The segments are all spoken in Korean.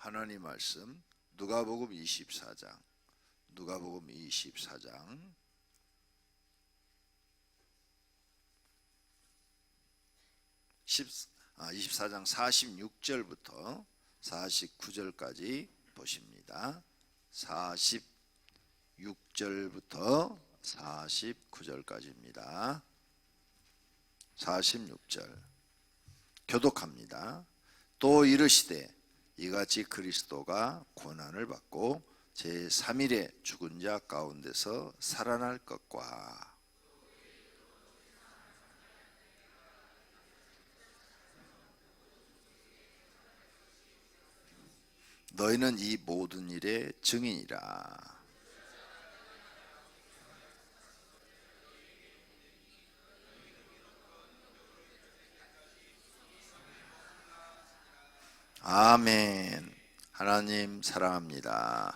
하나님 말씀 누가복음 24장 24장 46절부터 49절까지 보십니다. 46절부터 49절까지입니다. 46절 교독합니다. 또 이르시되 이같이 그리스도가 고난을 받고 제3일에 죽은 자 가운데서 살아날 것과 너희는 이 모든 일의 증인이라. 아멘. 하나님 사랑합니다.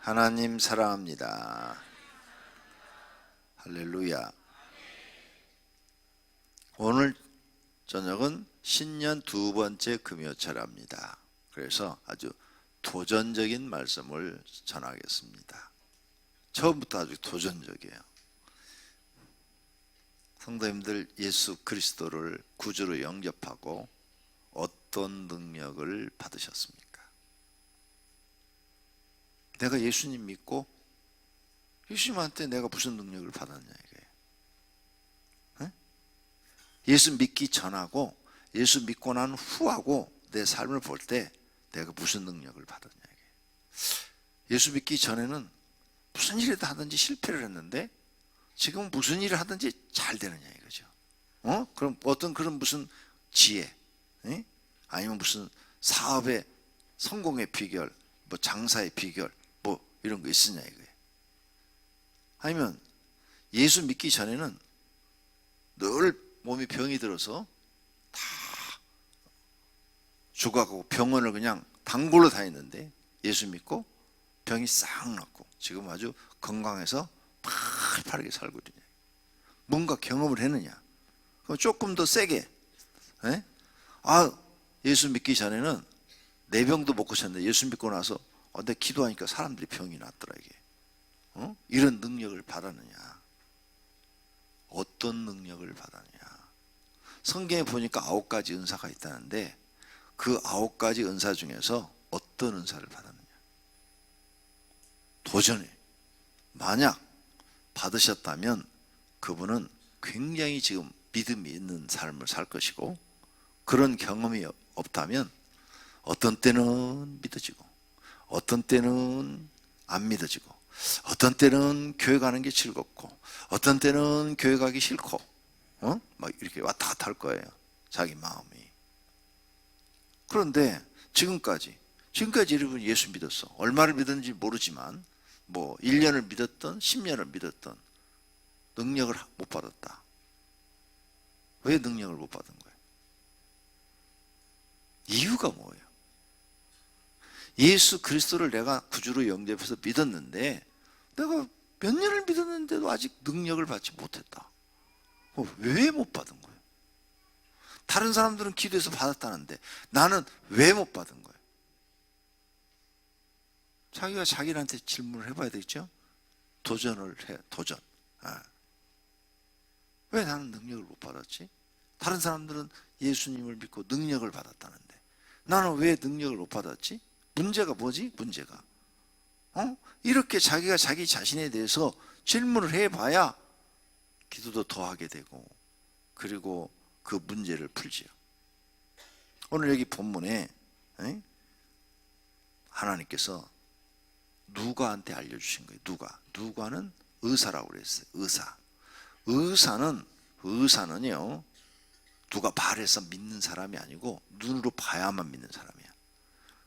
하나님 사랑합니다. 할렐루야. 오늘 저녁은 신년 두 번째 금요철합니다. 그래서 아주 도전적인 말씀을 전하겠습니다. 처음부터 아주 도전적이에요. 성도님들, 예수 그리스도를 구주로 영접하고 어떤 능력을 받으셨습니까? 내가 예수님 믿고 예수님한테 내가 무슨 능력을 받았냐 이거예요. 네? 예수 믿기 전하고 예수 믿고 난 후하고 내 삶을 볼 때 내가 무슨 능력을 받았냐 이거예요. 예수 믿기 전에는 무슨 일을 하든지 실패를 했는데 지금 무슨 일을 하든지 잘 되느냐 이거죠. 그럼 어떤 그런 무슨 지혜, 아니면 무슨 사업의 성공의 비결, 뭐 장사의 비결, 뭐 이런 거 있으냐 이거예요. 아니면 예수 믿기 전에는 늘 몸이 병이 들어서 다 죽어가고 병원을 그냥 단골로 다녔는데 예수 믿고 병이 싹 났고 지금 아주 건강해서 팔팔하게 살고 있느냐. 뭔가 경험을 했느냐. 그럼 조금 더 세게, 예수 믿기 전에는 내 병도 못 고쳤는데 예수 믿고 나서 내 기도하니까 사람들이 병이 났더라 이게. 이런 능력을 받았느냐. 어떤 능력을 받았느냐. 성경에 보니까 9가지 은사가 있다는데 그 9가지 은사 중에서 어떤 은사를 받았느냐. 도전해. 만약 받으셨다면 그분은 굉장히 지금 믿음이 있는 삶을 살 것이고, 그런 경험이 없다면 어떤 때는 믿어지고 어떤 때는 안 믿어지고 어떤 때는 교회 가는 게 즐겁고 어떤 때는 교회 가기 싫고 막 이렇게 왔다 갔다 할 거예요. 자기 마음이. 그런데 지금까지 여러분 예수 믿었어. 얼마를 믿었는지 모르지만 뭐 1년을 믿었던 10년을 믿었던 능력을 못 받았다. 왜 능력을 못 받은 거예요? 이유가 뭐예요? 예수 그리스도를 내가 구주로 영접해서 믿었는데 내가 몇 년을 믿었는데도 아직 능력을 받지 못했다. 왜 못 받은 거예요? 다른 사람들은 기도해서 받았다는데 나는 왜 못 받은 거예요? 자기가 자기한테 질문을 해봐야 되겠죠? 도전을 해. 도전. 왜 나는 능력을 못 받았지? 다른 사람들은 예수님을 믿고 능력을 받았다는데 나는 왜 능력을 못 받았지? 문제가 뭐지? 문제가 이렇게 자기가 자기 자신에 대해서 질문을 해봐야 기도도 더 하게 되고 그리고 그 문제를 풀지요. 오늘 여기 본문에 하나님께서 누가한테 알려주신 거예요. 누가는 의사라고 그랬어요. 의사는요 누가 말해서 믿는 사람이 아니고 눈으로 봐야만 믿는 사람이야.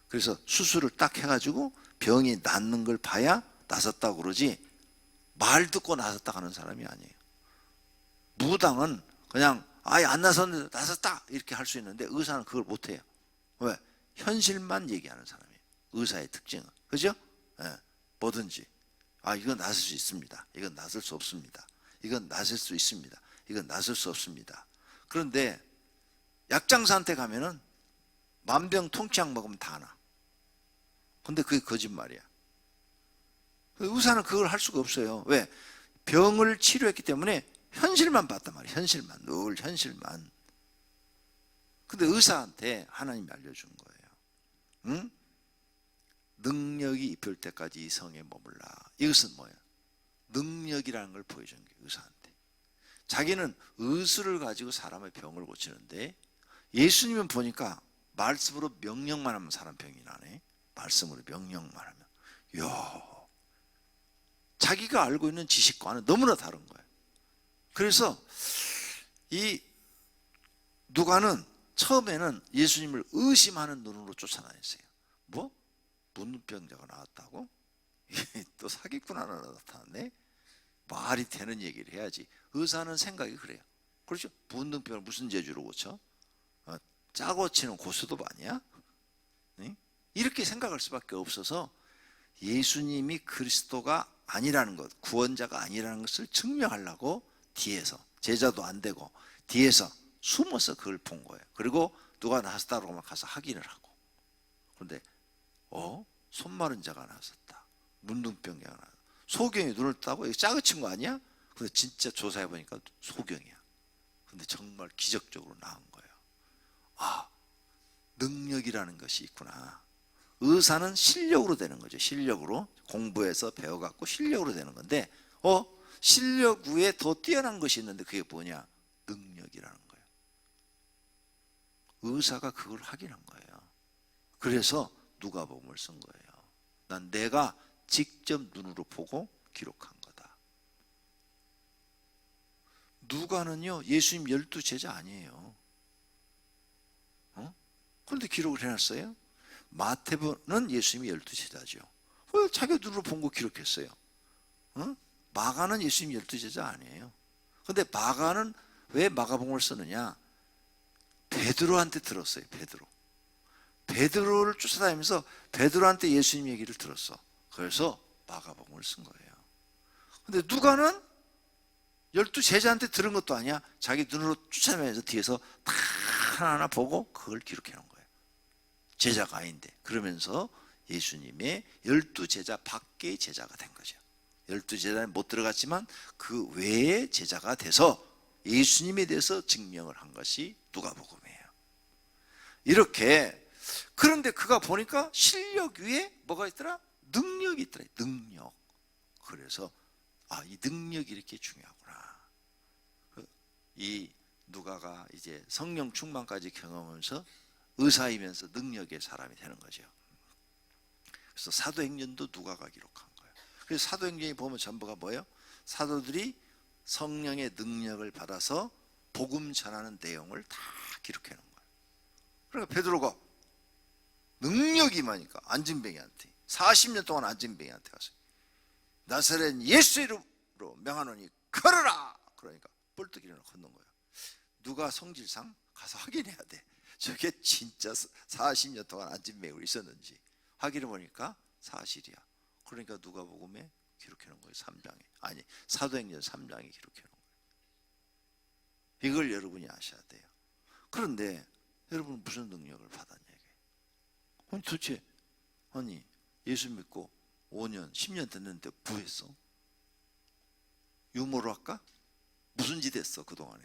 그래서 수술을 딱 해가지고 병이 낫는 걸 봐야 낫았다고 그러지 말 듣고 낫았다 하는 사람이 아니에요. 무당은 그냥 아예 안 낫았는데 낫았다 이렇게 할 수 있는데 의사는 그걸 못해요. 왜? 현실만 얘기하는 사람이에요. 의사의 특징은. 그죠? 뭐든지 이건 낫을 수 있습니다. 이건 낫을 수 없습니다. 이건 낫을 수 있습니다. 이건 낫을 수 없습니다. 그런데 약장사한테 가면은 만병통치약 먹으면 다 나. 근데 그게 거짓말이야. 의사는 그걸 할 수가 없어요. 왜? 병을 치료했기 때문에 현실만 봤단 말이야. 현실만, 늘 현실만. 근데 의사한테 하나님이 알려준 거예요. 응? 능력이 입힐 때까지 이 성에 머물라. 이것은 뭐예요? 능력이라는 걸 보여준 거예요. 의사한테. 자기는 의술을 가지고 사람의 병을 고치는데 예수님은 보니까 말씀으로 명령만 하면 사람 병이 나네. 말씀으로 명령만 하면. 이야, 자기가 알고 있는 지식과는 너무나 다른 거예요. 그래서 이 누가는 처음에는 예수님을 의심하는 눈으로 쫓아다녔어요. 뭐? 문둥병자가 나왔다고? 또 사기꾼 하나 나타났네? 말이 되는 얘기를 해야지. 의사는 생각이 그래요. 그렇죠? 문둥병을 무슨 재주로 고쳐? 짜고 치는 고스톱 아니야? 네? 이렇게 생각할 수밖에 없어서 예수님이 그리스도가 아니라는 것, 구원자가 아니라는 것을 증명하려고 뒤에서, 제자도 안 되고 뒤에서 숨어서 그걸 본 거예요. 그리고 누가 나섰다고 하면 가서 확인을 하고. 그런데 손 마른 자가 나섰다. 문둥병자가 나섰다. 소경이 눈을 뜨고 이거 짜고 친 거 아니야? 근데 진짜 조사해 보니까 소경이야. 근데 정말 기적적으로 나은 거예요. 아, 능력이라는 것이 있구나. 의사는 실력으로 되는 거죠. 실력으로 공부해서 배워갖고 실력으로 되는 건데 실력 위에 더 뛰어난 것이 있는데 그게 뭐냐? 능력이라는 거예요. 의사가 그걸 확인한 거예요. 그래서 누가복음을 쓴 거예요. 난 내가 직접 눈으로 보고 기록한 거다. 누가는요, 예수님 12제자 아니에요. 그런데 기록을 해놨어요. 마태복음은 예수님이 12제자죠. 왜 자기가 눈으로 본 거 기록했어요? 마가는 예수님 12제자 아니에요. 근데 마가는 왜 마가복음을 쓰느냐? 베드로한테 들었어요. 베드로를 쫓아다니면서 베드로한테 예수님 얘기를 들었어. 그래서 마가복음을 쓴 거예요. 근데 누가는 12제자한테 들은 것도 아니야. 자기 눈으로 쫓아다니면서 뒤에서 다 하나하나 보고 그걸 기록해 놓은 거예요. 제자가 아닌데. 그러면서 예수님의 12제자 밖의 제자가 된 거죠. 12제자는 못 들어갔지만 그 외의 제자가 돼서 예수님에 대해서 증명을 한 것이 누가복음이에요. 이렇게. 그런데 그가 보니까 실력 위에 뭐가 있더라? 능력이 있더라. 능력. 그래서 이 능력이 이렇게 중요하구나. 이 누가가 이제 성령 충만까지 경험하면서 의사이면서 능력의 사람이 되는 거죠. 그래서 사도행전도 누가가 기록한 거예요. 그래서 사도행전이 보면 전부가 뭐예요? 사도들이 성령의 능력을 받아서 복음 전하는 내용을 다 기록해 놓은 거예요. 그러니까 베드로가 능력이 임하니까 안진뱅이한테 40년 동안 안진뱅이한테 가서 나사렛 예수 이름으로 명하노니 걸어라. 그러니까 뻘떡 일어나 걷는 거예요. 누가 성질상 가서 확인해야 돼. 저게 진짜 40년 동안 안진뱅이로 있었는지 확인해 보니까 사실이야. 그러니까 누가복음에 기록해 놓은 거예요. 3장에. 아니, 사도행전 3장에 기록해 놓은 거예요. 이걸 여러분이 아셔야 돼요. 그런데 여러분은 무슨 능력을 받았냐 이게. 아니 도대체 예수 믿고 5년, 10년 됐는데 뭐 했어? 유머로 할까? 무슨 짓 했어 그동안에?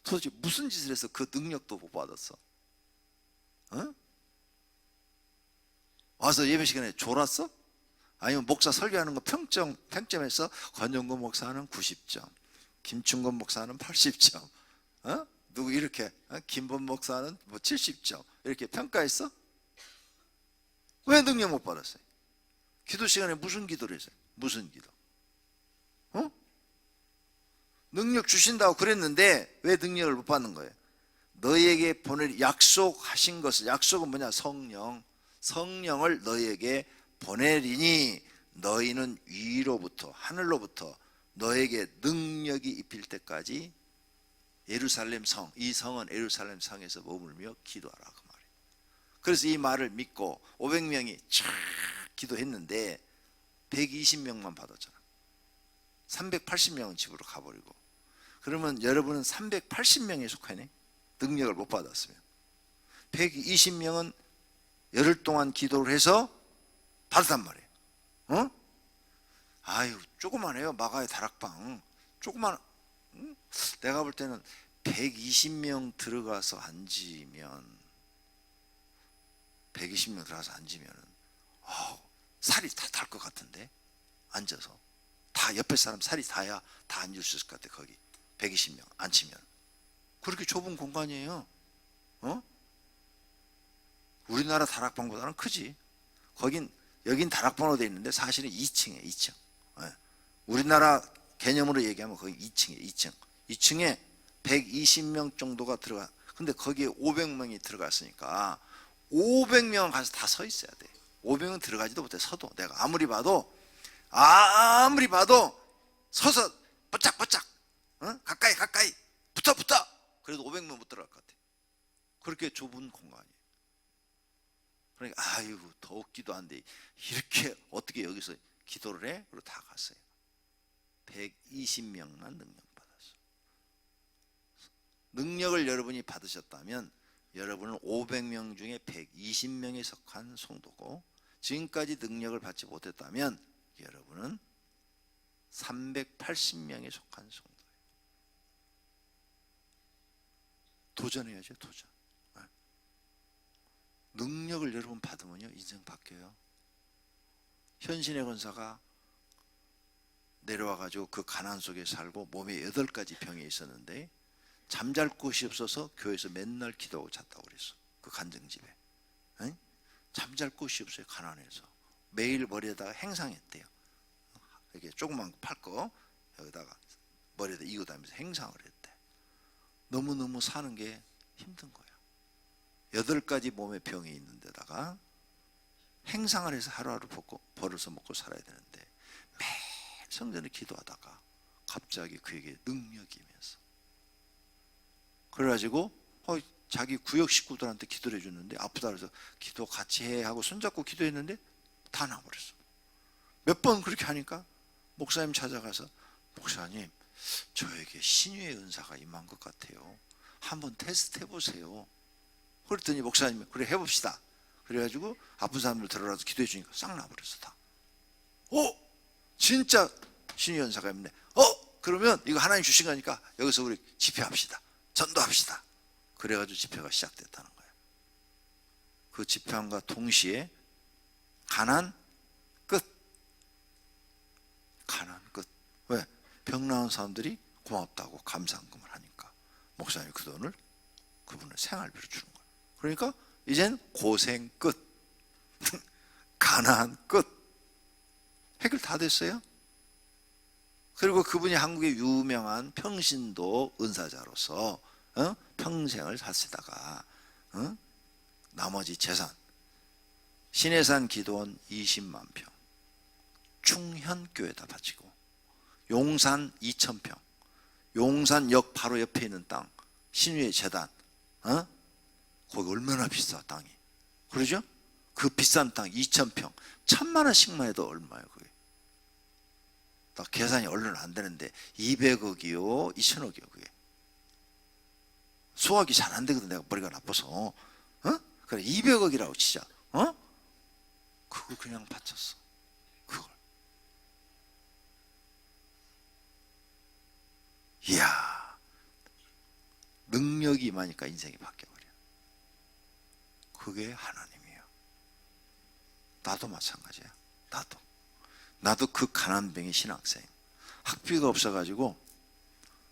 도대체 무슨 짓을 해서 그 능력도 못 받았어? 와서 예배 시간에 졸았어? 아니면 목사 설교하는 거 평점에서 권영구 목사는 90점, 김충건 목사는 80점, 누구 이렇게 김범 목사는 뭐 70점 이렇게 평가했어? 왜 능력 못 받았어요? 기도 시간에 무슨 기도를 했어요? 무슨 기도? 능력 주신다고 그랬는데 왜 능력을 못 받는 거예요? 너희에게 보낼 약속하신 것을, 약속은 뭐냐? 성령을 너희에게 보내리니 너희는 위로부터, 하늘로부터 너에게 능력이 입힐 때까지 예루살렘 성, 이 성은 예루살렘 성에서 머물며 기도하라 그 말이에요. 그래서 이 말을 믿고 500명이 쫙 기도했는데 120명만 받았잖아. 380명은 집으로 가버리고. 그러면 여러분은 380명에 속하네. 능력을 못 받았으면. 120명은 열흘 동안 기도를 해서 받았단 말이에요. 어? 아유, 조그만해요. 마가의 다락방. 조그만, 응? 내가 볼 때는 120명 들어가서 앉으면, 120명 들어가서 앉으면, 살이 다 달 것 같은데? 앉아서. 다 옆에 사람 살이 닿아야 다 앉을 수 있을 것 같아, 거기. 120명 앉히면. 그렇게 좁은 공간이에요. 어? 우리나라 다락방보다는 크지. 여긴 다락방으로 되어 있는데 사실은 2층이에요, 2층. 예. 우리나라 개념으로 얘기하면 거기 2층이에요, 2층. 2층에 120명 정도가 들어가. 근데 거기에 500명이 들어갔으니까 500명 가서 다 서 있어야 돼. 500명 들어가지도 못해, 서도. 내가 아무리 봐도 서서 뽀짝뽀짝, 가까이 붙어. 그래도 500명 못 들어갈 것 같아. 그렇게 좁은 공간이에요. 그러니까 아이고, 더웠기도 한데 이렇게 어떻게 여기서 기도를 해? 그리고 다 갔어요. 120명만 능력 받았어. 능력을 여러분이 받으셨다면 여러분은 500명 중에 120명에 속한 성도고, 지금까지 능력을 받지 못했다면 여러분은 380명에 속한 성도예요. 도전해야죠, 도전. 능력을 여러분 받으면요, 인생 바뀌어요. 현신의 권사가 내려와가지고 그 가난 속에 살고 몸에 8가지 병이 있었는데 잠잘 곳이 없어서 교회에서 맨날 기도하고 잤다고 그랬어. 그 간증집에. 응? 잠잘 곳이 없어요, 가난해서. 매일 머리에다가 행상했대요. 이렇게 조그만 거 팔 거 여기다가 머리에다 이고 다니면서 행상을 했대. 너무너무 사는 게 힘든 거야. 8가지 몸에 병이 있는 데다가 행상을 해서 하루하루 벌어서 먹고 살아야 되는데 매일 성전에 기도하다가 갑자기 그에게 능력이 임해서, 그래가지고 자기 구역 식구들한테 기도를 해줬는데 아프다 그래서 기도 같이 해 하고 손잡고 기도했는데 다 나버렸어. 몇 번 그렇게 하니까 목사님 찾아가서, 목사님 저에게 신유의 은사가 임한 것 같아요. 한번 테스트 해보세요. 그랬더니 목사님이 그래 해봅시다. 그래가지고 아픈 사람들 들어라서 기도해 주니까 싹 나버렸어, 다. 진짜 신유의 은사가 있네. 그러면 이거 하나님 주신 거니까 여기서 우리 집회합시다. 전도합시다. 그래가지고 집회가 시작됐다는 거예요. 그 집회함과 동시에 가난 끝. 왜? 병 나은 사람들이 고맙다고 감사금을 하니까 목사님이 그 돈을 그분을 생활비로 주는 거예요. 그러니까 이젠 고생 끝. 가난 끝. 해결 다 됐어요. 그리고 그분이 한국의 유명한 평신도 은사자로서 평생을 사시다가 나머지 재산 신해산 기도원 20만 평, 충현교에다 바치고, 용산 2,000평, 용산역 바로 옆에 있는 땅 신유의 재단, 거기 얼마나 비싸 땅이. 그러죠? 그 비싼 땅 2,000평 1,000만 원씩만 해도 얼마예요 그게. 나 계산이 얼른 안 되는데 200억이요 2,000억이요 그게. 수학이 잘 안 되거든, 내가 머리가 나빠서. 그래 200억이라고 치자. 그거 그냥 바쳤어. 그걸. 이야, 능력이 임하니까 인생이 바뀌어버려. 그게 하나님이에요. 나도 마찬가지야. 나도 그 가난뱅이 신학생. 학비가 없어가지고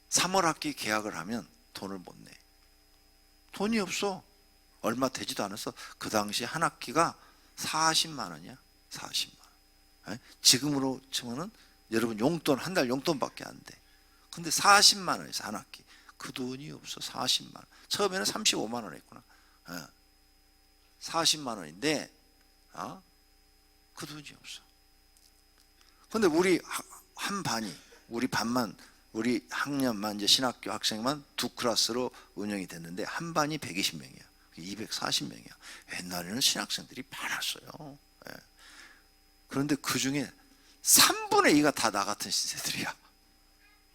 3월 학기 계약을 하면 돈을 못 내. 돈이 없어. 얼마 되지도 않았어. 그 당시 한 학기가 40만 원이야. 40만 원. 지금으로 치면은 여러분 용돈, 한 달 용돈밖에 안 돼. 근데 40만 원에서 한 학기. 그 돈이 없어. 40만 원. 처음에는 35만 원 했구나. 40만 원인데 그 돈이 없어. 근데 우리 한 반이, 우리 반만, 우리 학년만, 이제 신학교 학생만 2클래스로 운영이 됐는데 한 반이 120명이야. 240명이야. 옛날에는 신학생들이 많았어요. 그런데 그 중에 3분의 2가 다 나 같은 신세들이야.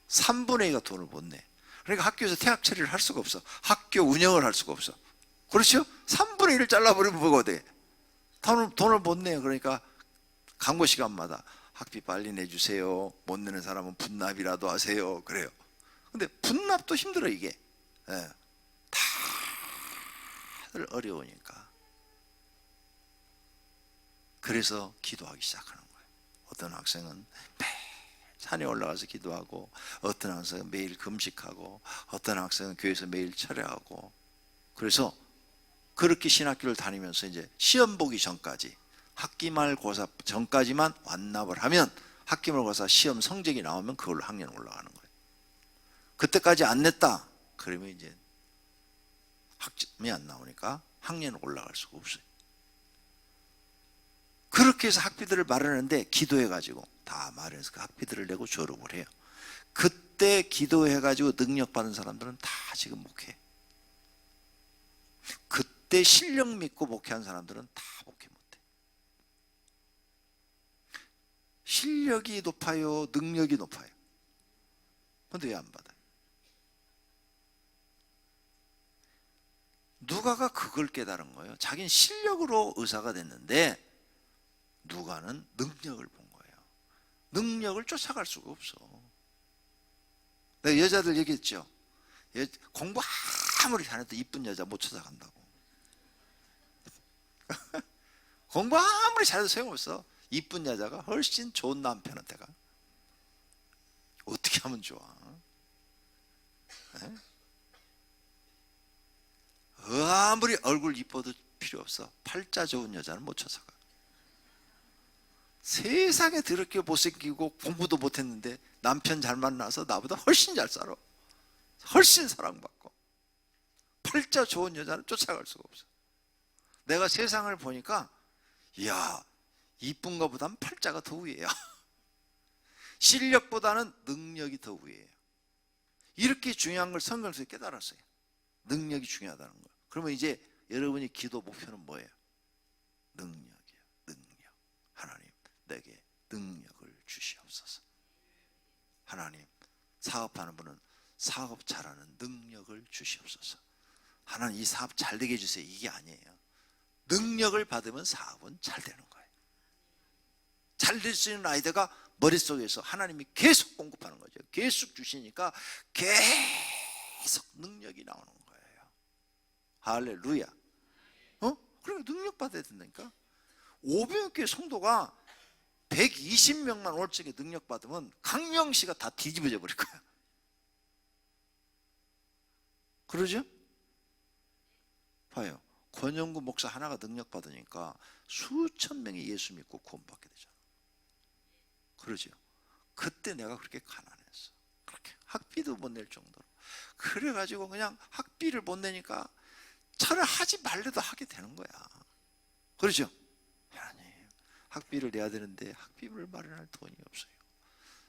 3분의 2가 돈을 못 내. 그러니까 학교에서 태학 처리를 할 수가 없어. 학교 운영을 할 수가 없어. 그렇죠? 3분의 1을 잘라버리면 뭐가 돼? 돈을 못 내요. 그러니까 광고 시간마다 학비 빨리 내주세요. 못 내는 사람은 분납이라도 하세요. 그래요. 근데 분납도 힘들어 이게. 예. 다들 어려우니까. 그래서 기도하기 시작하는 거예요. 어떤 학생은 매일 산에 올라가서 기도하고, 어떤 학생은 매일 금식하고, 어떤 학생은 교회에서 매일 철회하고. 그래서 그렇게 신학교를 다니면서 이제 시험 보기 전까지, 학기말고사 전까지만 완납을 하면 학기말고사 시험 성적이 나오면 그걸로 학년 올라가는 거예요. 그때까지 안 냈다 그러면 이제 학점이 안 나오니까 학년 올라갈 수가 없어요. 그렇게 해서 학비들을 마련하는데, 기도해가지고 다 마련해서 그 학비들을 내고 졸업을 해요. 그때 기도해가지고 능력받은 사람들은 다 지금 목회. 그때 실력 믿고 목회한 사람들은 다 목회 못해. 실력이 높아요, 능력이 높아요. 근데 왜 안 받아요? 누가가 그걸 깨달은 거예요. 자기는 실력으로 의사가 됐는데 누가는 능력을 본 거예요. 능력을 쫓아갈 수가 없어. 내가 여자들 얘기했죠. 공부 아무리 잘해도 이쁜 여자 못 찾아간다고. 공부 아무리 잘해도 소용없어. 이쁜 여자가 훨씬 좋은 남편한테 가. 어떻게 하면 좋아? 네? 아무리 얼굴 이뻐도 필요 없어. 팔자 좋은 여자는 못 찾아가. 세상에 더럽게 못생기고 공부도 못했는데 남편 잘 만나서 나보다 훨씬 잘 살아. 훨씬 사랑받고. 팔자 좋은 여자는 쫓아갈 수가 없어. 내가 세상을 보니까, 이야, 이쁜 것보다는 팔자가 더 위에요. 실력보다는 능력이 더 위에요. 이렇게 중요한 걸 성경에서 깨달았어요. 능력이 중요하다는 거. 그러면 이제 여러분이 기도 목표는 뭐예요? 능력이에요. 능력. 하나님, 내게 능력을 주시옵소서. 하나님, 사업하는 분은 사업 잘하는 능력을 주시옵소서. 하나님, 이 사업 잘 되게 해주세요. 이게 아니에요. 능력을 받으면 사업은 잘 되는 거예요. 잘 될 수 있는 아이디어가 머릿속에서 하나님이 계속 공급하는 거죠. 계속 주시니까 계속 능력이 나오는 거예요. 할렐루야. 그러니까 능력 받아야 된다니까. 500개 성도가 120명만 올 적에 능력 받으면 강령시가 다 뒤집어져 버릴 거야. 그러죠? 봐요. 권영구 목사 하나가 능력 받으니까 수천 명이 예수 믿고 구원받게 되잖아. 그러죠? 그때 내가 그렇게 가난했어. 그렇게 학비도 못 낼 정도로. 그래가지고 그냥 학비를 못 내니까 차를 하지 말래도 하게 되는 거야. 그렇죠? 하나님, 학비를 내야 되는데 학비를 마련할 돈이 없어요.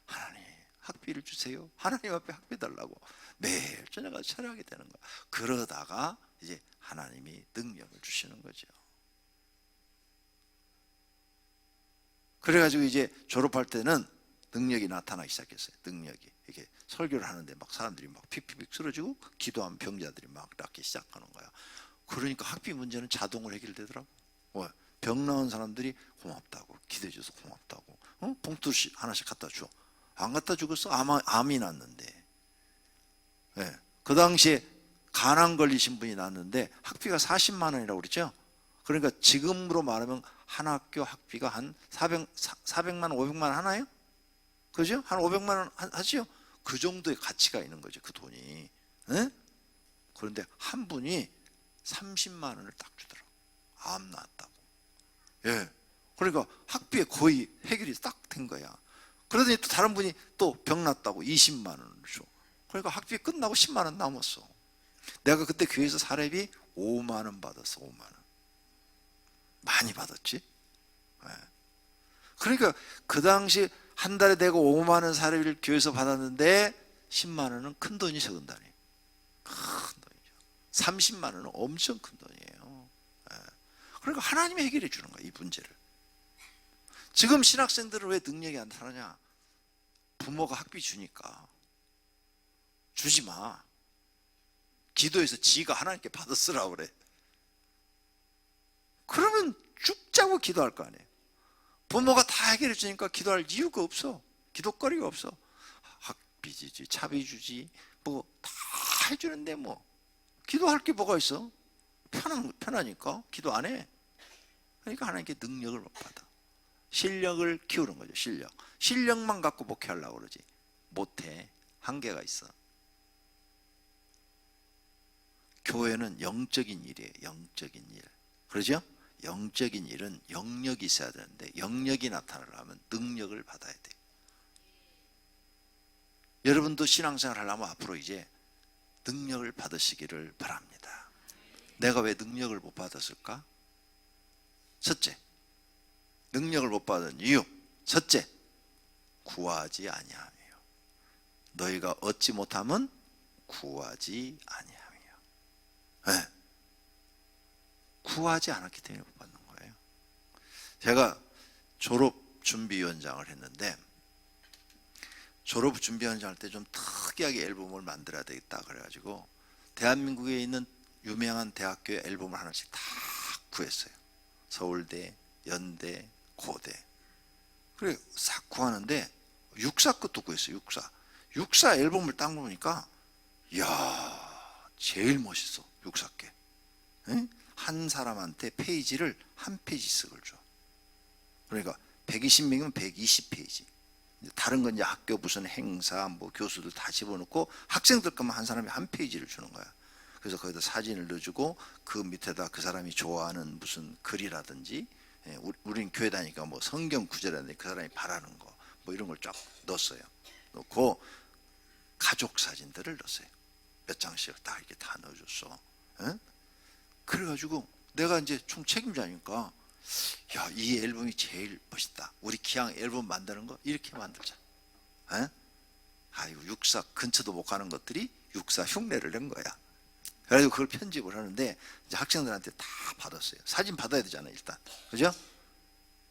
하나님, 학비를 주세요. 하나님 앞에 학비 달라고 매일 저녁에 차려하게 되는 거야. 그러다가 이제 하나님이 능력을 주시는 거죠. 그래가지고 이제 졸업할 때는 능력이 나타나기 시작했어요. 능력이. 이게 설교를 하는데 막 사람들이 막 픽픽 쓰러지고 기도하면 병자들이 막 낫기 시작하는 거야. 그러니까 학비 문제는 자동으로 해결되더라고. 병 나은 사람들이 고맙다고, 기도해줘서 고맙다고, 봉투 하나씩 갖다 줘. 안 갖다 주겠어? 암이 났는데. 네. 그 당시에 간암 걸리신 분이 났는데 학비가 40만 원이라고 그랬죠. 그러니까 지금으로 말하면 한 학교 학비가 한 400만 원, 500만 원 하나요? 그죠? 한 500만 원 하죠? 그 정도의 가치가 있는 거죠, 그 돈이. 네? 그런데 한 분이 30만 원을 딱 주더라고. 암 났다고. 예. 그러니까 학비에 거의 해결이 딱 된 거야. 그러더니 또 다른 분이 또 병 났다고 20만 원을 줘. 그러니까 학비 끝나고 10만 원 남았어. 내가 그때 교회에서 사례비 5만 원 받았어. 5만 원. 많이 받았지. 예. 그러니까 그 당시 한 달에 내가 5만 원 사례비를 교회에서 받았는데 10만 원은 큰 돈이 적은 단위. 큰 돈이죠. 30만 원은 엄청 큰 돈이에요. 예. 그러니까 하나님이 해결해 주는 거야, 이 문제를. 지금 신학생들은 왜 능력이 안 타느냐? 부모가 학비 주니까. 주지 마. 기도해서 지가 하나님께 받아 쓰라고 그래. 하고 기도할 거 아니에요. 부모가 다 해결해 주니까 기도할 이유가 없어. 기도거리가 없어. 학비 주지, 차비 주지, 뭐 다 해주는데 뭐 기도할 게 뭐가 있어? 편하니까 기도 안 해. 그러니까 하나님께 능력을 못 받아. 실력을 키우는 거죠. 실력만 갖고 목회하려고 그러지 못해. 한계가 있어. 교회는 영적인 일이에요. 영적인 일. 그러죠? 영적인 일은 영역이 있어야 되는데 영역이 나타나려면 능력을 받아야 돼요. 여러분도 신앙생활 하려면 앞으로 이제 능력을 받으시기를 바랍니다. 내가 왜 능력을 못 받았을까? 첫째, 능력을 못 받은 이유. 첫째, 구하지 아니함이요. 너희가 얻지 못함은 구하지 아니함이요. 네. 구하지 않았기 때문에 못 받는 거예요. 제가 졸업준비위원장을 했는데 졸업준비위원장 할 때 좀 특이하게 앨범을 만들어야 되겠다 그래가지고 대한민국에 있는 유명한 대학교의 앨범을 하나씩 다 구했어요. 서울대, 연대, 고대. 그래 싹 구하는데 육사 것도 구했어요. 육사 앨범을 딱 보니까 이야 제일 멋있어. 육사께. 한 사람한테 페이지를 한 페이지씩을 줘. 그러니까 120명이면 120페이지. 다른 건 이제 학교 무슨 행사, 뭐 교수들 다 집어넣고 학생들 것만 한 사람이 한 페이지를 주는 거야. 그래서 거기다 사진을 넣어주고 그 밑에다 그 사람이 좋아하는 무슨 글이라든지, 우린 교회 다니까 뭐 성경 구절이라든지 그 사람이 바라는 거, 뭐 이런 걸 쫙 넣었어요. 넣고 가족 사진들을 넣었어요. 몇 장씩 다 이렇게 다 넣어줬어. 그래가지고 내가 이제 총 책임자니까 야, 이 앨범이 제일 멋있다. 우리 기왕 앨범 만드는 거 이렇게 만들자. 아이고 육사 근처도 못 가는 것들이 육사 흉내를 낸 거야. 그래가지고 그걸 편집을 하는데 이제 학생들한테 다 받았어요. 사진 받아야 되잖아요, 일단. 그죠?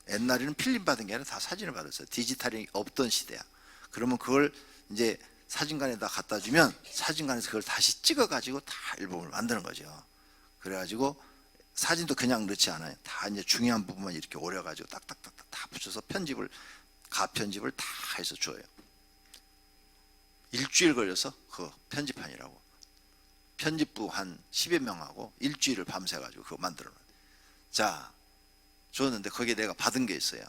옛날에는 필름 받은 게 아니라 다 사진을 받았어요. 디지털이 없던 시대야. 그러면 그걸 이제 사진관에다 갖다 주면 사진관에서 그걸 다시 찍어가지고 다 앨범을 만드는 거죠. 그래가지고 사진도 그냥 넣지 않아요. 다 이제 중요한 부분만 이렇게 오려가지고 딱딱딱딱 다 붙여서 가편집을 다 해서 줘요. 일주일 걸려서 그 편집판이라고. 편집부 한 10여 명하고 일주일을 밤새가지고 그거 만들어놔요. 자, 줬는데 거기에 내가 받은 게 있어요.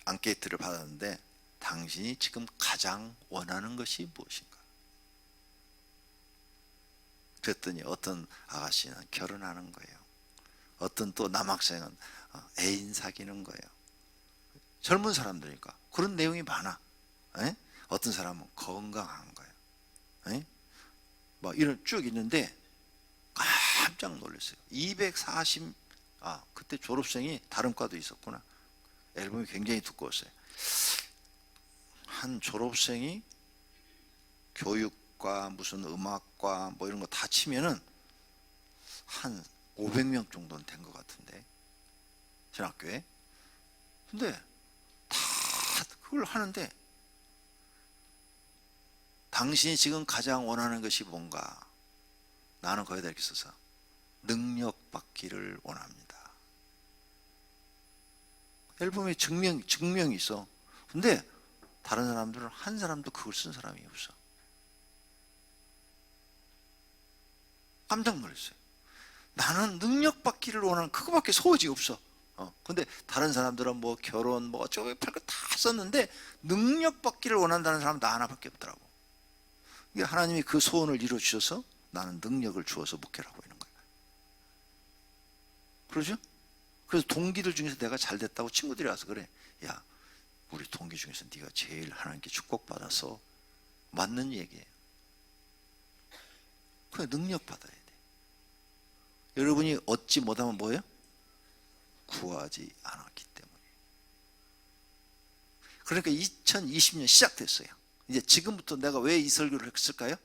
앙케이트를 받았는데 당신이 지금 가장 원하는 것이 무엇인가? 그랬더니 어떤 아가씨는 결혼하는 거예요. 어떤 또 남학생은 애인 사귀는 거예요. 젊은 사람들이니까 그런 내용이 많아. 어떤 사람은 건강한 거예요. 막 이런 쭉 있는데 깜짝 놀랐어요. 240, 그때 졸업생이 다른 과도 있었구나. 앨범이 굉장히 두꺼웠어요. 한 졸업생이 교육과 무슨 음악과 뭐 이런 거 다 치면은 한 500명 정도는 된 것 같은데 신학교에. 근데 다 그걸 하는데 당신이 지금 가장 원하는 것이 뭔가? 나는 거기다 이렇게 써서 능력 받기를 원합니다. 앨범에 증명이 있어. 근데 다른 사람들은 한 사람도 그걸 쓴 사람이 없어. 깜짝 놀랐어요. 나는 능력 받기를 원하는 그거밖에 소원이 없어. 근데 다른 사람들은 뭐 결혼 뭐 어쩌고 팔거 다 썼는데 능력 받기를 원한다는 사람은 나 하나밖에 없더라고. 하나님이 그 소원을 이루어 주셔서 나는 능력을 주어서 목회를 하고 있는 거야. 그러죠? 그래서 동기들 중에서 내가 잘 됐다고 친구들이 와서 그래. 야, 우리 동기 중에서 네가 제일 하나님께 축복받아서 맞는 얘기예요. 그래, 능력 받아야 돼. 여러분이 얻지 못하면 뭐예요? 구하지 않았기 때문에. 그러니까 2020년 시작됐어요. 이제 지금부터 내가 왜 이 설교를 했을까요?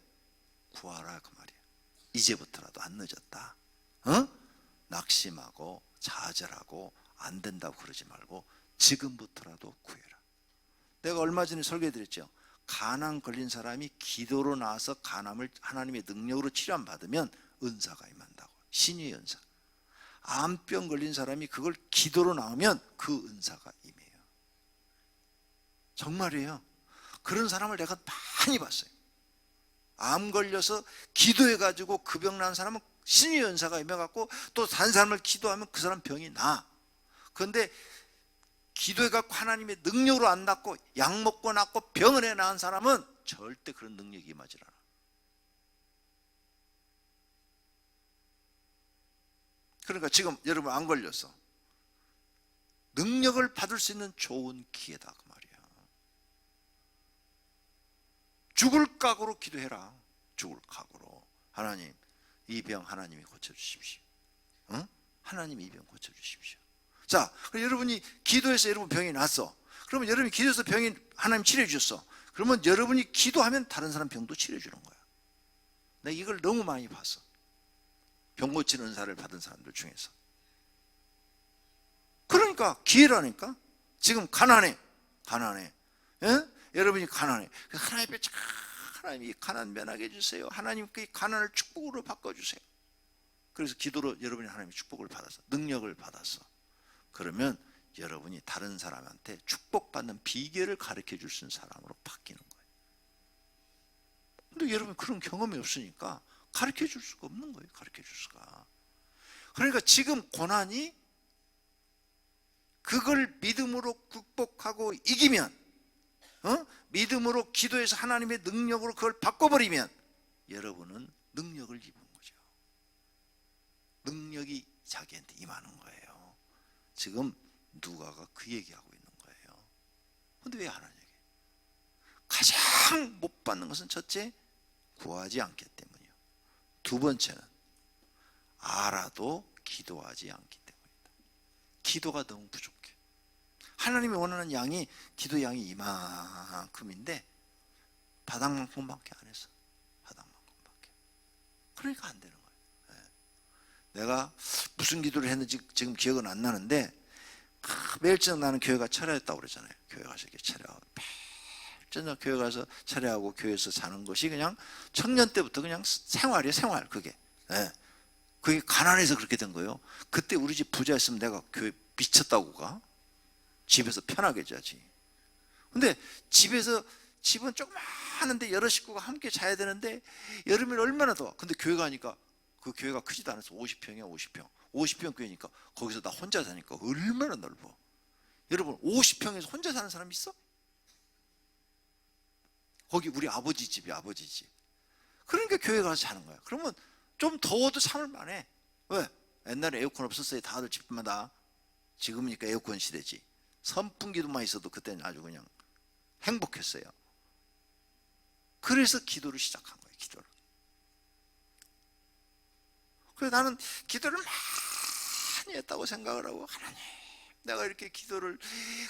구하라 그 말이에요. 이제부터라도 안 늦었다. 낙심하고 좌절하고 안 된다고 그러지 말고 지금부터라도 구해라. 내가 얼마 전에 설교해드렸죠. 간암 걸린 사람이 기도로 나와서 간암을 하나님의 능력으로 치료받으면 은사가 임한다고. 신유의 은사. 암병 걸린 사람이 그걸 기도로 나오면 그 은사가 임해요. 정말이에요. 그런 사람을 내가 많이 봤어요. 암 걸려서 기도해가지고 그 병 난 사람은 신의 은사가 임해갖고 또 다른 사람을 기도하면 그 사람 병이 나. 그런데 기도해갖고 하나님의 능력으로 안 낫고 약 먹고 낫고 병원에 나은 사람은 절대 그런 능력이 임하지 않아. 그러니까 지금 여러분 안 걸렸어. 능력을 받을 수 있는 좋은 기회다 그 말이야. 죽을 각오로 기도해라. 죽을 각오로. 하나님 이 병 하나님이 고쳐주십시오. 응? 하나님 이 병 고쳐주십시오. 자, 여러분이 기도해서 여러분 병이 났어. 그러면 여러분이 기도해서 병이 하나님 치료해 주셨어. 그러면 여러분이 기도하면 다른 사람 병도 치료해 주는 거야. 내가 이걸 너무 많이 봤어. 병 고치는 은사를 받은 사람들 중에서. 그러니까 기회라니까. 지금 가난해. 예? 여러분이 가난해. 하나님 앞에 하나님 이 가난 면하게 해주세요. 하나님 그 가난을 축복으로 바꿔주세요. 그래서 기도로 여러분이 하나님의 축복을 받았어. 능력을 받았어. 그러면 여러분이 다른 사람한테 축복받는 비결을 가르쳐 줄 수 있는 사람으로 바뀌는 거예요. 근데 여러분 그런 경험이 없으니까 가르쳐 줄 수가 없는 거예요. 가르쳐 줄 수가. 그러니까 지금 고난이 그걸 믿음으로 극복하고 이기면, 믿음으로 기도해서 하나님의 능력으로 그걸 바꿔버리면 여러분은 능력을 입은 거죠. 능력이 자기한테 임하는 거예요. 지금 누가가 그 얘기하고 있는 거예요. 근데 왜 안 하냐? 가장 못 받는 것은 첫째, 구하지 않기 때문이요. 두 번째는 알아도 기도하지 않기 때문이다. 기도가 너무 부족해. 하나님이 원하는 양이 기도 양이 이만큼인데 바닥만큼밖에 안 했어. 바닥만큼밖에. 그러니까 안 되는 거예요. 내가 무슨 기도를 했는지 지금 기억은 안 나는데 매일 저녁 나는 교회 가 차례했다고 그러잖아요. 교회 가서 이렇게 차례하고 매일 저녁 교회 가서 차례하고 교회에서 자는 것이 그냥 청년 때부터 그냥 생활이에요. 생활 그게. 그게 가난해서 그렇게 된 거예요. 그때 우리 집 부자였으면 내가 교회 미쳤다고 가? 집에서 편하게 자지. 근데 집은 조그마한데 여러 식구가 함께 자야 되는데 여름엔 얼마나 더워. 근데 교회 가니까 그 교회가 크지도 않아서 50평이야 50평. 50평 교회니까 거기서 나 혼자 사니까 얼마나 넓어. 여러분 50평에서 혼자 사는 사람 있어? 거기 우리 아버지 집이야 아버지 집. 그러니까 교회 가서 자는 거야. 그러면 좀 더워도 참을 만해. 왜? 옛날에 에어컨 없었어요. 다들 집마다. 지금이니까 에어컨 시대지. 선풍기도만 있어도 그때는 아주 그냥 행복했어요. 그래서 기도를 시작한 거예요. 기도를. 그래서 나는 기도를 많이 했다고 생각을 하고 하나님 내가 이렇게 기도를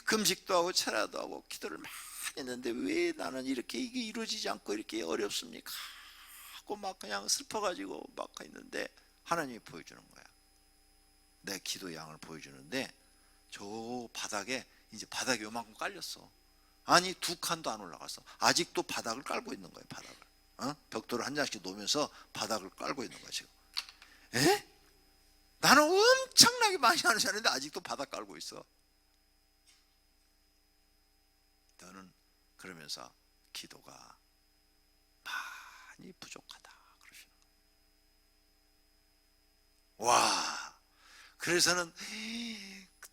금식도 하고 철야도 하고 기도를 많이 했는데 왜 나는 이렇게 이게 이루어지지 않고 이렇게 어렵습니까? 하고 막 그냥 슬퍼가지고 막 있는데 하나님이 보여주는 거야. 내 기도 양을 보여주는데 저 바닥에 이제 바닥이 요만큼 깔렸어. 아니 2칸도 안 올라갔어. 아직도 바닥을 깔고 있는 거예요. 바닥을. 벽돌을 한 장씩 놓으면서 바닥을 깔고 있는 거야 지금. 에? 나는 엄청나게 많이 하는 사람인데 아직도 바닥 깔고 있어. 너는 그러면서 기도가 많이 부족하다 그러시는 거예요. 와, 그래서는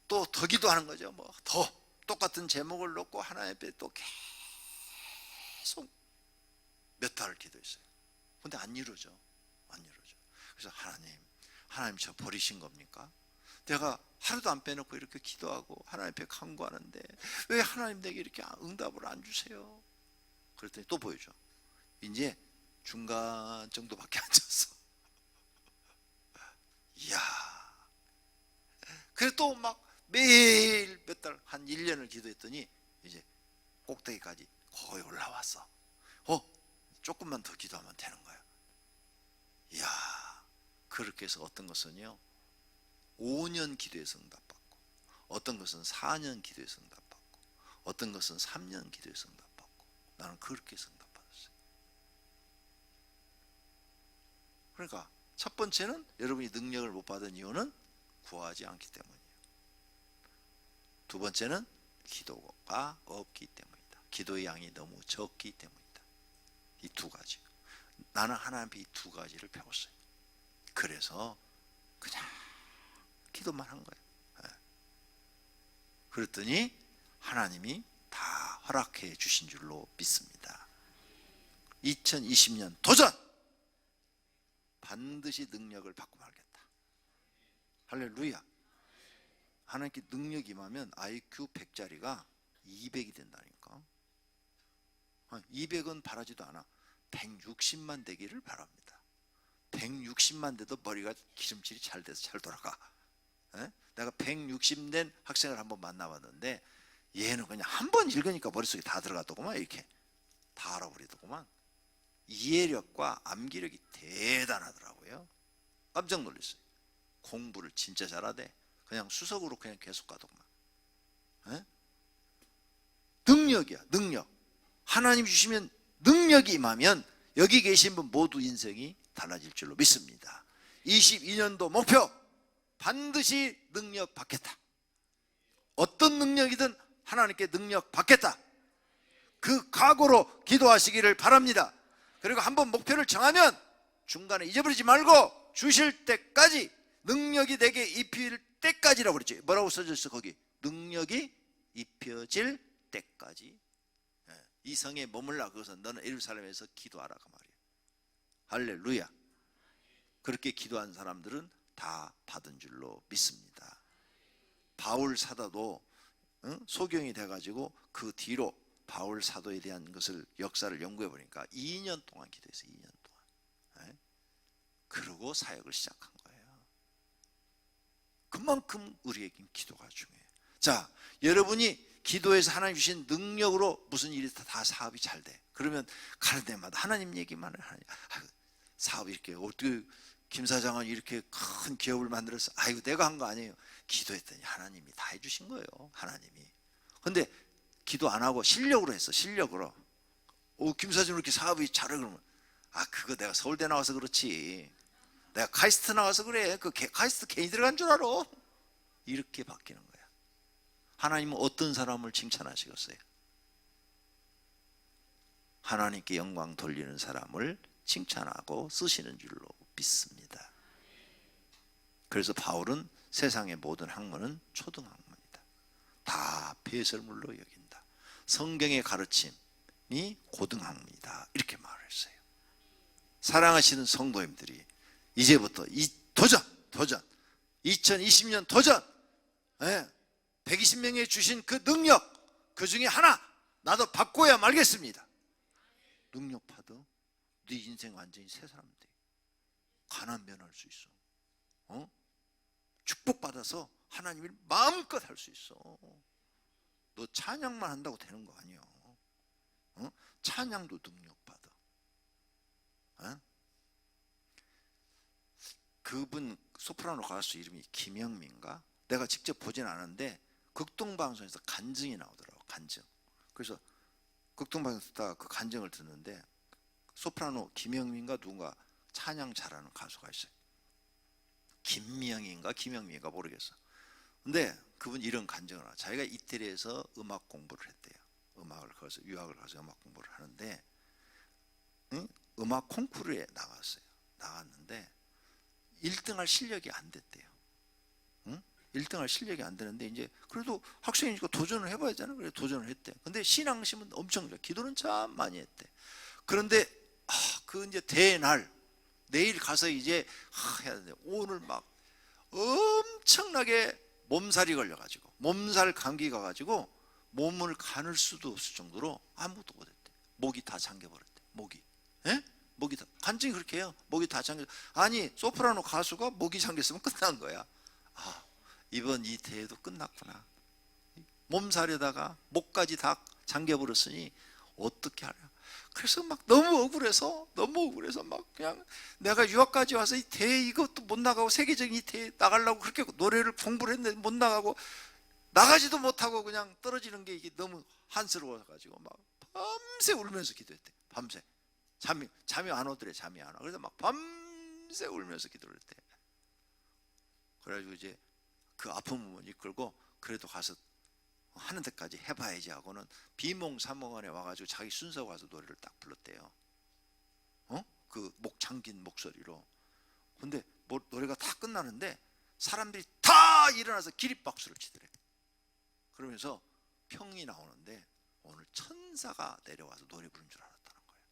또 더 기도하는 거죠. 뭐 더 똑같은 제목을 놓고 하나님 앞에 또 계속 몇 달을 기도했어요. 근데 안 이루어져. 그래서 하나님 저 버리신 겁니까? 내가 하루도 안 빼놓고 이렇게 기도하고 하나님 앞에 간구하는데 왜 하나님 내게 이렇게 응답을 안 주세요? 그랬더니 또 보여줘. 이제 중간 정도밖에 안 졌어. 이야. 그래서 또 막 매일 몇 달, 한 1년을 기도했더니 이제 꼭대기까지 거의 올라왔어. 조금만 더 기도하면 되는 거야. 이야. 그렇게 해서 어떤 것은요 5년 기도해서 응답받고 어떤 것은 4년 기도해서 응답받고 어떤 것은 3년 기도해서 응답받고 나는 그렇게 해서 응답받았어요. 그러니까 첫 번째는 여러분이 능력을 못 받은 이유는 구하지 않기 때문이에요. 두 번째는 기도가 없기 때문이다. 기도의 양이 너무 적기 때문이다. 이 두 가지. 나는 하나님께 이 두 가지를 배웠어요. 그래서 그냥 기도만 한 거예요. 그랬더니 하나님이 다 허락해 주신 줄로 믿습니다. 2020년 도전! 반드시 능력을 받고 말겠다. 할렐루야. 하나님께 능력이 임하면 IQ 100짜리가 200이 된다니까. 200은 바라지도 않아. 160만 되기를 바랍니다. 160만 돼도 머리가 기름칠이 잘 돼서 잘 돌아가. 내가 160 된 학생을 한번 만나봤는데 얘는 그냥 한 번 읽으니까 머릿속에 다 들어가더구만. 이렇게 다 알아버리더구만. 이해력과 암기력이 대단하더라고요. 깜짝 놀랐어요. 공부를 진짜 잘하대. 그냥 수석으로 그냥 계속 가더구만. 능력이야, 능력. 하나님 주시면 능력이 임하면 여기 계신 분 모두 인생이 달라질 줄로 믿습니다. 22년도 목표, 반드시 능력 받겠다. 어떤 능력이든 하나님께 능력 받겠다. 그 각오로 기도하시기를 바랍니다. 그리고 한번 목표를 정하면 중간에 잊어버리지 말고 주실 때까지, 능력이 내게 입힐 때까지라고 그랬죠. 뭐라고 써져 있어 거기? 능력이 입혀질 때까지. 이 성에 머물라. 그것은 너는 예루살렘에서 기도하라 그 말이에요. 할렐루야. 그렇게 기도한 사람들은 다 받은 줄로 믿습니다. 바울 사도도 소경이 돼가지고 그 뒤로 바울 사도에 대한 것을 역사를 연구해 보니까 2년 동안 기도했어요. 2년 동안. 그러고 사역을 시작한 거예요. 그만큼 우리에겐 기도가 중요해요. 자, 여러분이 기도해서 하나님 주신 능력으로 무슨 일이 다 사업이 잘 돼. 그러면 가는 데마다 하나님 얘기만 해. 사업이 이렇게 어떻게 김 사장은 이렇게 큰 기업을 만들었어. 아이고 내가 한 거 아니에요. 기도했더니 하나님이 다 해주신 거예요. 하나님이. 근데 기도 안 하고 실력으로 했어. 실력으로. 김 사장은 이렇게 사업이 잘해. 그러면 그거 내가 서울대 나와서 그렇지. 내가 카이스트 나와서 그래. 그 카이스트 괜히 들어간 줄 알아. 이렇게 바뀌는 거야. 하나님은 어떤 사람을 칭찬하시겠어요? 하나님께 영광 돌리는 사람을 칭찬하고 쓰시는 줄로 믿습니다. 그래서 바울은 세상의 모든 학문은 초등학문이다. 다 배설물로 여긴다. 성경의 가르침이 고등학문이다. 이렇게 말했어요. 사랑하시는 성도님들이 이제부터 이 도전 2020년 도전, 120명에 주신 그 능력, 그 중에 하나 나도 바꿔야 말겠습니다. 능력 받아. 네 인생 완전히 새 사람 돼. 가난 면할 수 있어. 축복받아서 하나님을 마음껏 할 수 있어. 너 찬양만 한다고 되는 거 아니야. 찬양도 능력 받아. 그분 소프라노 가수 이름이 김영민가? 내가 직접 보진 않았는데 극동방송에서 간증이 나오더라고. 간증. 그래서 극동방송에서 듣다가 그 간증을 듣는데 소프라노 김영민가 누군가 찬양 잘하는 가수가 있어요. 김명인가 김영민가 모르겠어. 근데 그분 이런 간증을 하고, 자기가 이태리에서 음악 공부를 했대요. 음악을 가서 유학을 가서 음악 공부를 하는데 음악 콩쿠르에 나갔어요. 나갔는데 1등할 실력이 안 됐대요. 1등할 실력이 안 되는데 이제 그래도 학생이니까 도전을 해봐야 되잖아요. 그래서 도전을 했대. 근데 신앙심은 엄청 좋아. 기도는 참 많이 했대. 그런데 그 이제 대날 내일 가서 이제 해야 되는데 오늘 막 엄청나게 몸살이 걸려가지고 몸살 감기가 가지고 몸을 가눌 수도 없을 정도로 아무것도 못했대. 목이 다 잠겨버렸대. 목이. 목이 다, 간증이 그렇게 해요. 목이 다 잠겨. 아니 소프라노 가수가 목이 잠겼으면 끝난 거야. 이번 이 대회도 끝났구나. 몸살에다가 목까지 다 잠겨버렸으니 어떻게 하냐. 그래서 막 너무 억울해서 막 그냥 내가 유학까지 와서 이 대회 이것도 못 나가고 세계적인 이 대회 나가려고 그렇게 노래를 공부를 했는데 못 나가고 나가지도 못하고 그냥 떨어지는 게 이게 너무 한스러워가지고 막 밤새 울면서 기도했대. 밤새. 잠이 안 오더래. 잠이 안 와. 그래서 막 밤새 울면서 기도를 했대. 그래가지고 이제 그 아픈 부분 이끌고 그래도 가서 하는 데까지 해봐야지 하고는 비몽사몽간에 와가지고 자기 순서 가서 노래를 딱 불렀대요. 그 목 잠긴 목소리로. 근데 뭐 노래가 다 끝나는데 사람들이 다 일어나서 기립박수를 치더래. 그러면서 평이 나오는데 오늘 천사가 내려와서 노래 부른 줄 알았다는 거예요.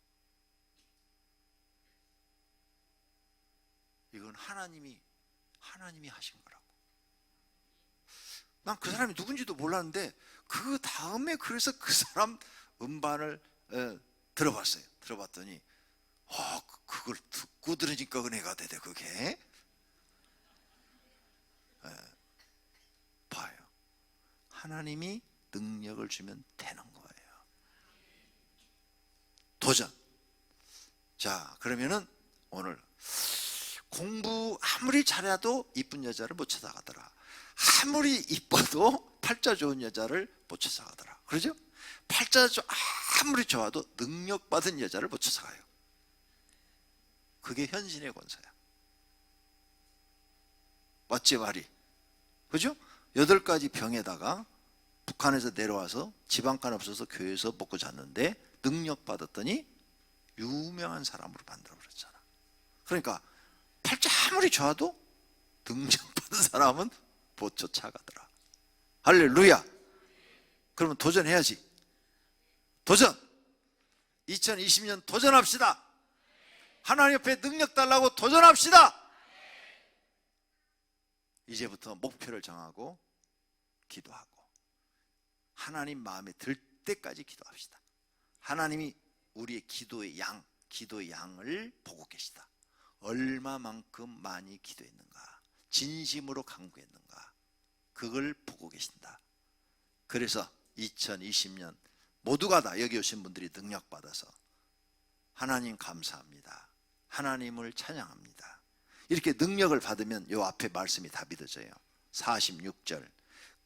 이건 하나님이 하신 거라고. 난 그 사람이 누군지도 몰랐는데 그 다음에 그래서 그 사람 음반을 들어봤어요. 들어봤더니 그걸 듣고 들으니까 은혜가 되대. 그게 봐요. 하나님이 능력을 주면 되는 거예요. 도전. 자, 그러면은 오늘 공부 아무리 잘해도 이쁜 여자를 못 찾아가더라. 아무리 이뻐도 팔자 좋은 여자를 못 찾아가더라. 그러죠? 팔자 아무리 좋아도 능력받은 여자를 못 찾아가요. 그게 현신의 권세야. 맞지 말이? 그죠? 8가지 병에다가 북한에서 내려와서 지방간 없어서 교회에서 먹고 잤는데 능력 받았더니 유명한 사람으로 만들어버렸잖아. 그러니까 팔자 아무리 좋아도 능력 받은 사람은 못 쫓아가더라. 할렐루야. 그러면 도전해야지. 도전. 2020년 도전합시다. 하나님 옆에 능력 달라고 도전합시다. 이제부터 목표를 정하고 기도하고 하나님 마음에 들 때까지 기도합시다. 하나님이 우리의 기도의 양을 보고 계시다. 얼마만큼 많이 기도했는가, 진심으로 간구했는가, 그걸 보고 계신다. 그래서 2020년 모두가 다 여기 오신 분들이 능력 받아서 하나님 감사합니다, 하나님을 찬양합니다, 이렇게 능력을 받으면 요 앞에 말씀이 다 믿어져요. 46절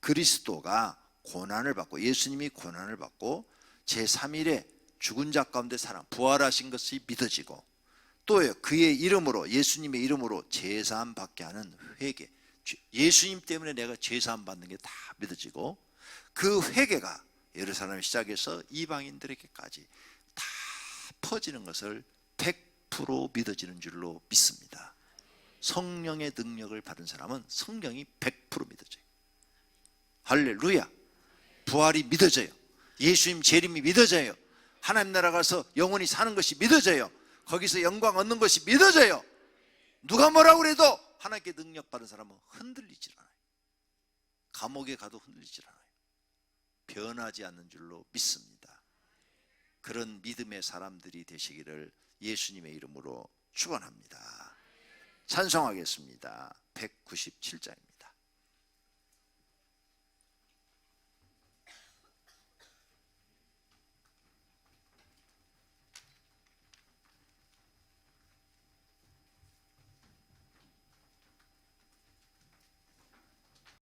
그리스도가 고난을 받고, 예수님이 고난을 받고 제3일에 죽은 자 가운데 살아 부활하신 것이 믿어지고, 또요 그의 이름으로, 예수님의 이름으로 제사함 받게 하는 회개, 예수님 때문에 내가 제사함 받는 게 다 믿어지고, 그 회개가 예루살렘 시작해서 이방인들에게까지 다 퍼지는 것을 100% 믿어지는 줄로 믿습니다. 성령의 능력을 받은 사람은 성령이 100% 믿어져요. 할렐루야. 부활이 믿어져요. 예수님 재림이 믿어져요. 하나님 나라 가서 영원히 사는 것이 믿어져요. 거기서 영광 얻는 것이 믿어져요. 누가 뭐라고 그래도 하나님께 능력 받은 사람은 흔들리질 않아요. 감옥에 가도 흔들리질 않아요. 변하지 않는 줄로 믿습니다. 그런 믿음의 사람들이 되시기를 예수님의 이름으로 축원합니다. 찬송하겠습니다. 197장입니다.